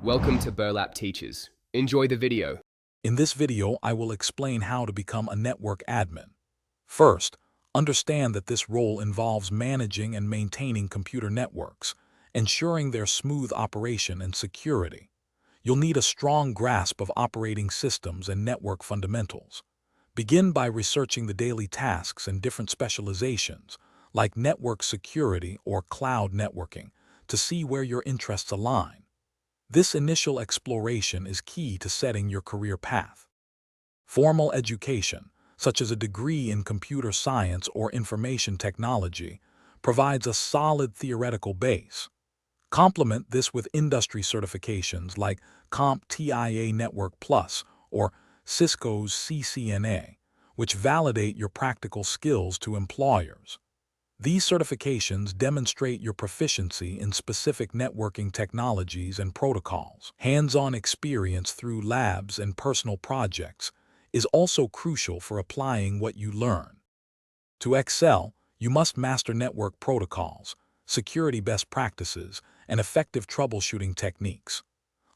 Welcome to Burlap Teachers. Enjoy the video. In this video, I will explain how to become a network admin. First, understand that this role involves managing and maintaining computer networks, ensuring their smooth operation and security. You'll need a strong grasp of operating systems and network fundamentals. Begin by researching the daily tasks and different specializations, like network security or cloud networking, to see where your interests align. This initial exploration is key to setting your career path. Formal education, such as a degree in computer science or information technology, provides a solid theoretical base. Complement this with industry certifications like CompTIA Network Plus or Cisco's CCNA, which validate your practical skills to employers. These certifications demonstrate your proficiency in specific networking technologies and protocols. Hands-on experience through labs and personal projects is also crucial for applying what you learn. To excel, you must master network protocols, security best practices, and effective troubleshooting techniques.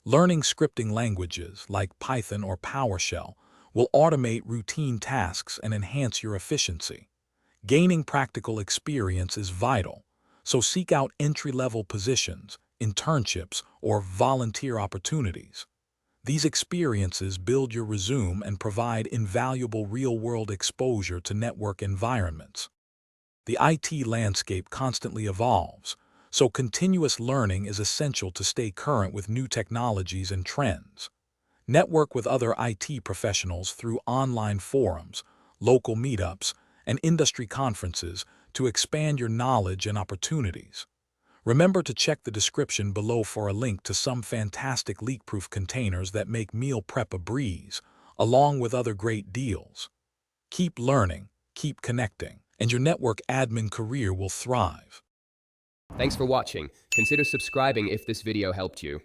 Learning scripting languages like Python or PowerShell will automate routine tasks and enhance your efficiency. Gaining practical experience is vital, so seek out entry-level positions, internships, or volunteer opportunities. These experiences build your resume and provide invaluable real-world exposure to network environments. The IT landscape constantly evolves, so continuous learning is essential to stay current with new technologies and trends. Network with other IT professionals through online forums, local meetups, and industry conferences to expand your knowledge and opportunities. Remember to check the description below for a link to some fantastic leak-proof containers that make meal prep a breeze, along with other great deals. Keep learning, keep connecting, and your network admin career will thrive. Thanks for watching. Consider subscribing if this video helped you.